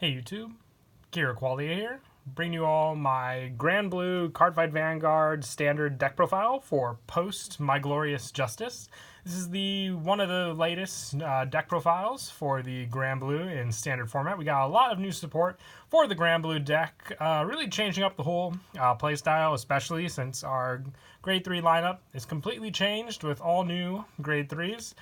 Hey YouTube, Gear Quality here. Bring you all my Granblue Cardfight Vanguard standard deck profile for post My Glorious Justice. This is the one of the latest deck profiles for the Granblue in standard format. We got a lot of new support for the Granblue deck, really changing up the whole playstyle, especially since our Grade 3 lineup is completely changed with all new Grade 3s,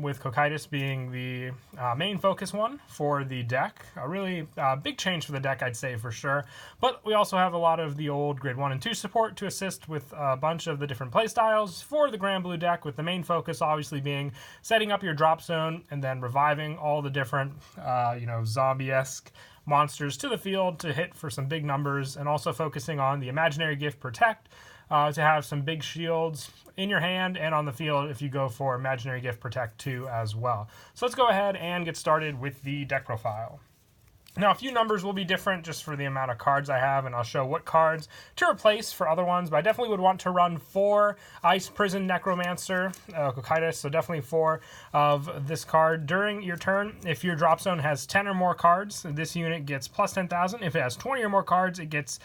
with Cocytus being the main focus one for the deck. A really big change for the deck, I'd say, for sure. But we also have a lot of the old Grade 1 and 2 support to assist with a bunch of the different playstyles for the Granblue deck, with the main focus obviously being setting up your drop zone and then reviving all the different, zombie-esque monsters to the field to hit for some big numbers, and also focusing on the Imaginary Gift Protect to have some big shields in your hand and on the field if you go for Imaginary Gift Protect 2 as well. So let's go ahead and get started with the deck profile. Now, a few numbers will be different just for the amount of cards I have, and I'll show what cards to replace for other ones, but I definitely would want to run 4 Ice Prison Necromancer Cocytus, so definitely 4 of this card during your turn. If your drop zone has 10 or more cards, this unit gets plus 10,000. If it has 20 or more cards, it gets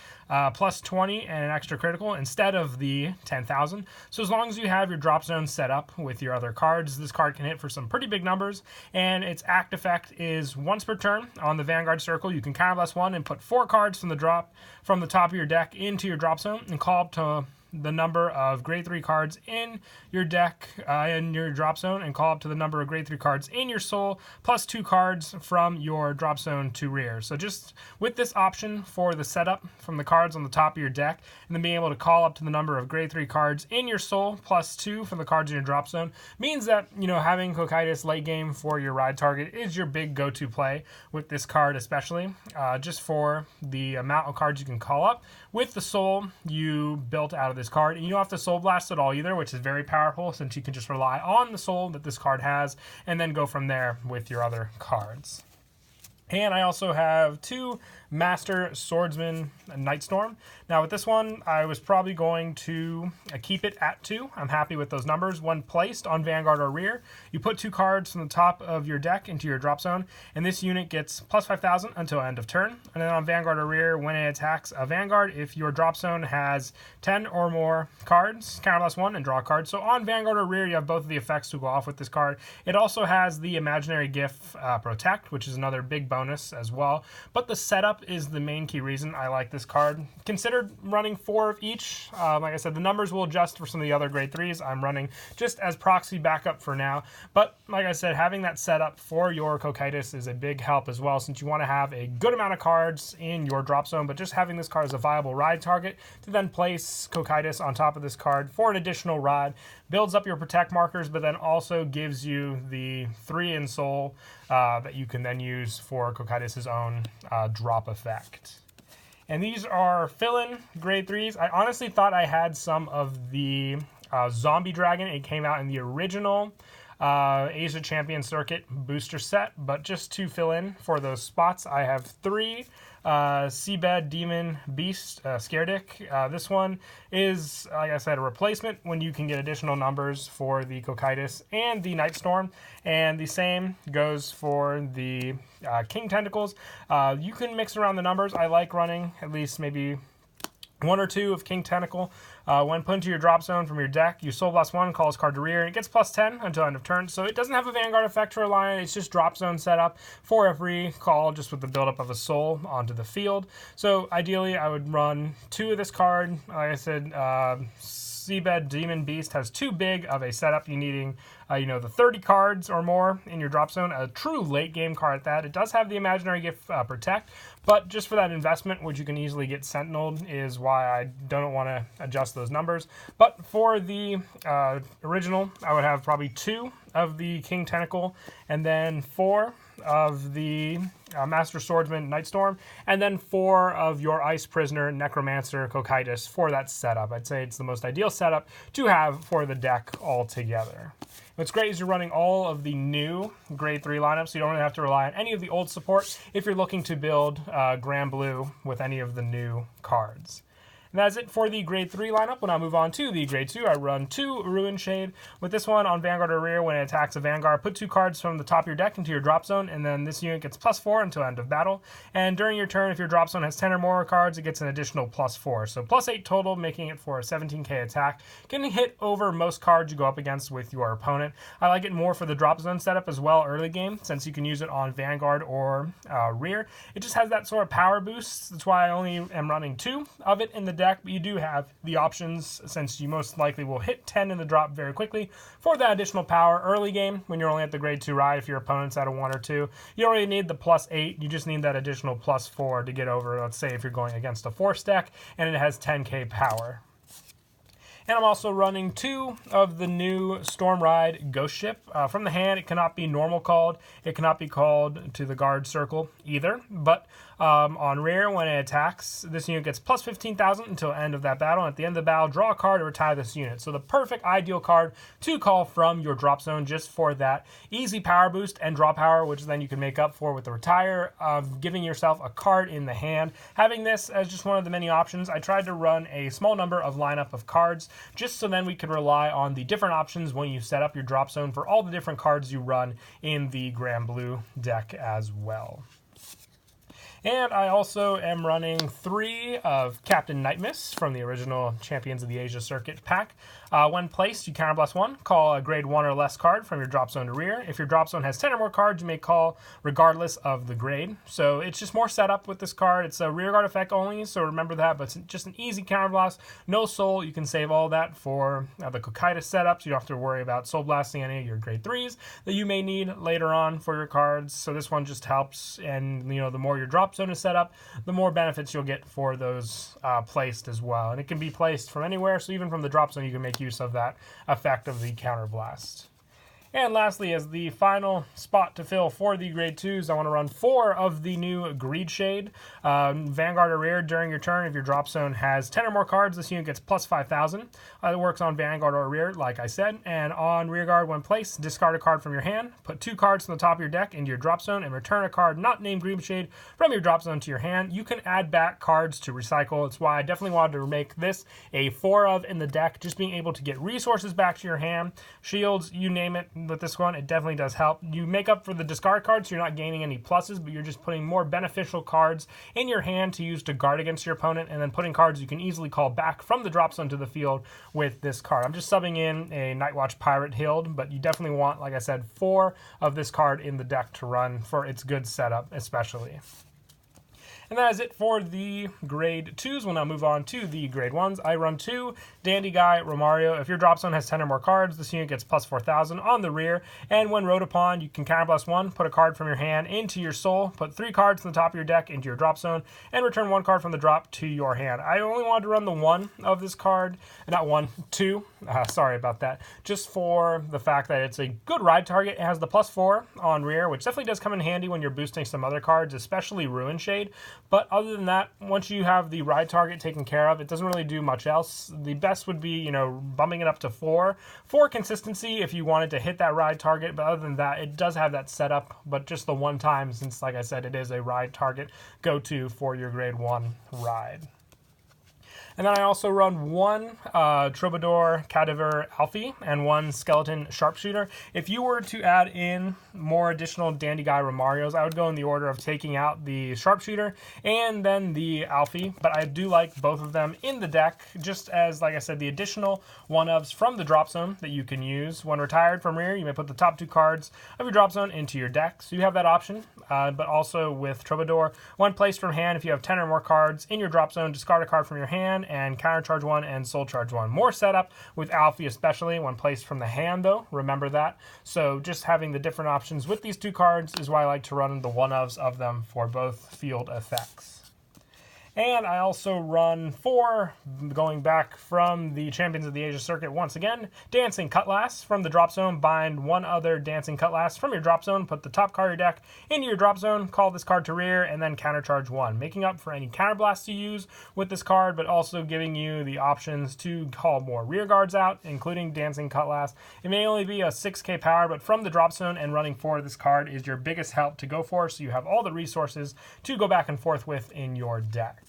plus 20 and an extra critical instead of the 10,000. So as long as you have your drop zone set up with your other cards, this card can hit for some pretty big numbers, and its act effect is once per turn on the Vanguard circle, you can counterblast 1 and put 4 cards from the top of your deck into your drop zone and call up to the number of grade 3 cards in your deck in your drop zone, and call up to the number of grade 3 cards in your soul plus 2 cards from your drop zone to rear. So just with this option for the setup from the cards on the top of your deck, and then being able to call up to the number of grade 3 cards in your soul plus 2 from the cards in your drop zone means that, having Cocytus late game for your ride target is your big go-to play with this card, especially just for the amount of cards you can call up with the soul you built out of this card. And you don't have to soul blast at all either, which is very powerful since you can just rely on the soul that this card has and then go from there with your other cards. And I also have 2 Master Swordsman Nightstorm. Now with this one, I was probably going to keep it at 2. I'm happy with those numbers. When placed on Vanguard or rear, you put 2 cards from the top of your deck into your drop zone, and this unit gets plus 5,000 until end of turn. And then on Vanguard or rear, when it attacks a Vanguard, if your drop zone has 10 or more cards, counterblast 1 and draw a card. So on Vanguard or rear, you have both of the effects to go off with this card. It also has the Imaginary Gift Protect, which is another big bonus as well. But the setup is the main key reason I like this card. Considered running 4 of each. Like I said, the numbers will adjust for some of the other grade 3s. I'm running just as proxy backup for now. But like I said, having that setup for your Cocytus is a big help as well, since you want to have a good amount of cards in your drop zone, but just having this card as a viable ride target to then place Cocytus on top of this card for an additional ride builds up your protect markers, but then also gives you the 3 in soul that you can then use for Cocytus' own drop effect. And these are fill-in grade 3s. I honestly thought I had some of the Zombie Dragon. It came out in the original Asia Champion Circuit booster set, but just to fill in for those spots, I have 3 Seabed Demon Beast Scaredick. This one is, like I said, a replacement when you can get additional numbers for the Cocytus and the Nightstorm, and the same goes for the King Tentacles. You can mix around the numbers. I like running at least maybe 1 or 2 of King Tentacle. When put into your drop zone from your deck, you soul blast 1, call this card to rear, and it gets plus 10 until end of turn. So it doesn't have a Vanguard effect to rely on. It's just drop zone setup for every call, just with the buildup of a soul onto the field. So ideally, I would run 2 of this card. Like I said, Seabed Demon Beast has too big of a setup. You needing, the 30 cards or more in your drop zone. A true late game card at that. It does have the Imaginary Gift Protect, but just for that investment, which you can easily get Sentineled, is why I don't want to adjust those numbers. But for the original, I would have probably 2 of the King Tentacle, and then 4 of the Master Swordsman Nightstorm, and then 4 of your Ice Prisoner Necromancer Cocytus for that setup. I'd say it's the most ideal setup to have for the deck altogether. What's great is you're running all of the new grade 3 lineups, so you don't really have to rely on any of the old support if you're looking to build Granblue with any of the new cards. And that's it for the Grade 3 lineup. When I move on to the Grade 2, I run 2 Ruin Shade. With this one, on Vanguard or Rear, when it attacks a Vanguard, put 2 cards from the top of your deck into your drop zone, and then this unit gets +4 until end of battle. And during your turn, if your drop zone has 10 or more cards, it gets an additional +4. So +8 total, making it for a 17k attack. Can hit over most cards you go up against with your opponent. I like it more for the drop zone setup as well early game, since you can use it on Vanguard or Rear. It just has that sort of power boost. That's why I only am running 2 of it in the deck, but you do have the options, since you most likely will hit 10 in the drop very quickly for that additional power early game when you're only at the Grade 2 ride. If your opponent's at a 1 or 2, you don't really need the +8. You just need that additional +4 to get over, let's say, if you're going against a Force deck and it has 10k power. And I'm also running 2 of the new Storm Ride Ghost Ship. From the hand, it cannot be normal called. It cannot be called to the guard circle either. But on Rear, when it attacks, this unit gets +15,000 until end of that battle. And at the end of the battle, draw a card or retire this unit. So the perfect ideal card to call from your drop zone, just for that easy power boost and draw power, which then you can make up for with the retire of giving yourself a card in the hand. Having this as just one of the many options, I tried to run a small number of lineup of cards, just so then we could rely on the different options when you set up your drop zone for all the different cards you run in the Granblue deck as well. And I also am running 3 of Captain Nightmiss from the original Champions of the Asia Circuit pack. When placed, you counterblast 1, call a Grade 1 or less card from your drop zone to Rear. If your drop zone has 10 or more cards, you may call regardless of the grade. So it's just more setup with this card. It's a rear guard effect only, so remember that, but it's just an easy counterblast. No soul. You can save all that for the Kokaitis setup, so you don't have to worry about soul blasting any of your Grade 3s that you may need later on for your cards. So this one just helps, and the more your drop zone is set up, the more benefits you'll get for those placed as well. And it can be placed from anywhere, so even from the drop zone you can make use of that effect of the counterblast. And lastly, as the final spot to fill for the Grade 2s, I want to run 4 of the new Greed Shade. Vanguard or Rear, during your turn, if your drop zone has 10 or more cards, this unit gets +5,000. It works on Vanguard or Rear, like I said. And on Rear Guard, when placed, discard a card from your hand, put 2 cards from the top of your deck into your drop zone, and return a card not named Greed Shade from your drop zone to your hand. You can add back cards to recycle. It's why I definitely wanted to make this a 4 of in the deck. Just being able to get resources back to your hand, shields, you name it. With this one, it definitely does help. You make up for the discard cards, so you're not gaining any pluses, but you're just putting more beneficial cards in your hand to use to guard against your opponent, and then putting cards you can easily call back from the drop zone to the field with this card. I'm just subbing in a Nightwatch Pirate Hild, but you definitely want, like I said, 4 of this card in the deck to run for its good setup, especially. And that is it for the Grade 2s. We'll now move on to the Grade 1s. I run 2 Dandy Guy Romario. If your drop zone has 10 or more cards, this unit gets +4,000 on the Rear. And when rode upon, you can counterblast 1, put a card from your hand into your soul, put 3 cards from the top of your deck into your drop zone, and return 1 card from the drop to your hand. I only wanted to run the 1 of this card, not 1, 2. Sorry about that. Just for the fact that it's a good ride target. It has the +4 on Rear, which definitely does come in handy when you're boosting some other cards, especially Ruin Shade. But other than that, once you have the ride target taken care of, it doesn't really do much else. The best would be, bumping it up to 4 for consistency if you wanted to hit that ride target. But other than that, it does have that setup, but just the one time, since, like I said, it is a ride target go-to for your Grade 1 ride. And then I also run 1 Troubadour Cadaver Alfie and 1 Skeleton Sharpshooter. If you were to add in more additional Dandy Guy Romarios, I would go in the order of taking out the Sharpshooter and then the Alfie. But I do like both of them in the deck, just as, like I said, the additional 1-ofs from the drop zone that you can use. When retired from Rear, you may put the top 2 cards of your drop zone into your deck. So you have that option. But also with Troubadour, when placed from hand, if you have 10 or more cards in your drop zone, discard a card from your hand and countercharge 1 and soul charge 1. More setup with Alfie, especially when placed from the hand, though. Remember that. So just having the different options with these 2 cards is why I like to run the 1-ofs of them for both field effects. And I also run 4, going back from the Champions of the Asia Circuit once again, Dancing Cutlass. From the drop zone, bind 1 other Dancing Cutlass from your drop zone, put the top card of your deck into your drop zone, call this card to Rear, and then countercharge 1, making up for any counterblasts you use with this card, but also giving you the options to call more rear guards out, including Dancing Cutlass. It may only be a 6k power, but from the drop zone and running 4 of this card is your biggest help to go for, so you have all the resources to go back and forth with in your deck.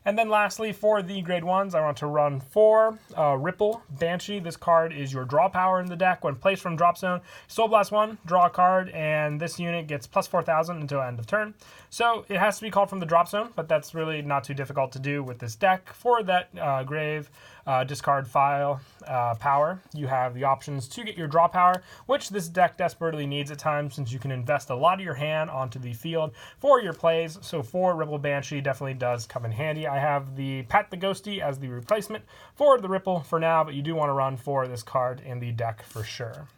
And then lastly, for the grade 1s, I want to run 4 Ripple Banshee. This card is your draw power in the deck. When placed from drop zone, Soul Blast 1, draw a card, and this unit gets plus 4,000 until end of turn. So it has to be called from the drop zone, but that's really not too difficult to do with this deck. For that grave discard file power, you have the options to get your draw power, which this deck desperately needs at times since you can invest a lot of your hand onto the field for your plays. So 4 Ripple Banshee definitely does come in handy. I have the Pat the Ghosty as the replacement for the Ripple for now, but you do want to run for this card in the deck for sure.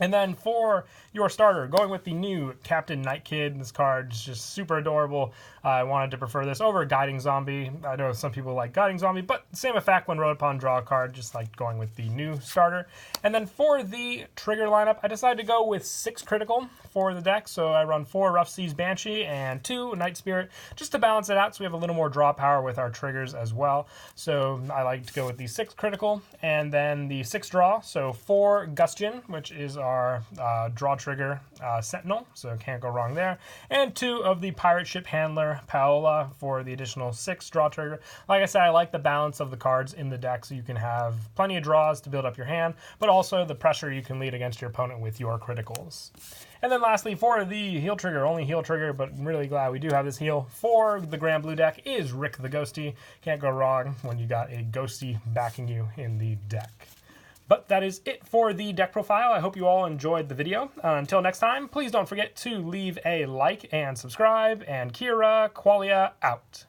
And then for your starter, going with the new Captain Night Kid. This card is just super adorable. I wanted to prefer this over Guiding Zombie. I know some people like Guiding Zombie, but same effect when wrote upon draw a card, just like going with the new starter. And then for the trigger lineup, I decided to go with 6 critical for the deck. So I run 4 Rough Seas Banshee and 2 Night Spirit just to balance it out so we have a little more draw power with our triggers as well. So I like to go with the 6 critical and then the 6 draw. So 4 Gustian, which is our draw trigger Sentinel, so can't go wrong there, and 2 of the Pirate Ship Handler Paola for the additional 6 draw trigger. Like I said, I like the balance of the cards in the deck so you can have plenty of draws to build up your hand, but also the pressure you can lead against your opponent with your criticals. And then lastly, for the heal trigger, only heal trigger, but I'm really glad we do have this heal for the Granblue deck, is Rick the Ghosty. Can't go wrong when you got a Ghosty backing you in the deck. But that is it for the deck profile. I hope you all enjoyed the video. Until next time, please don't forget to leave a like and subscribe. And Kira Qualia out.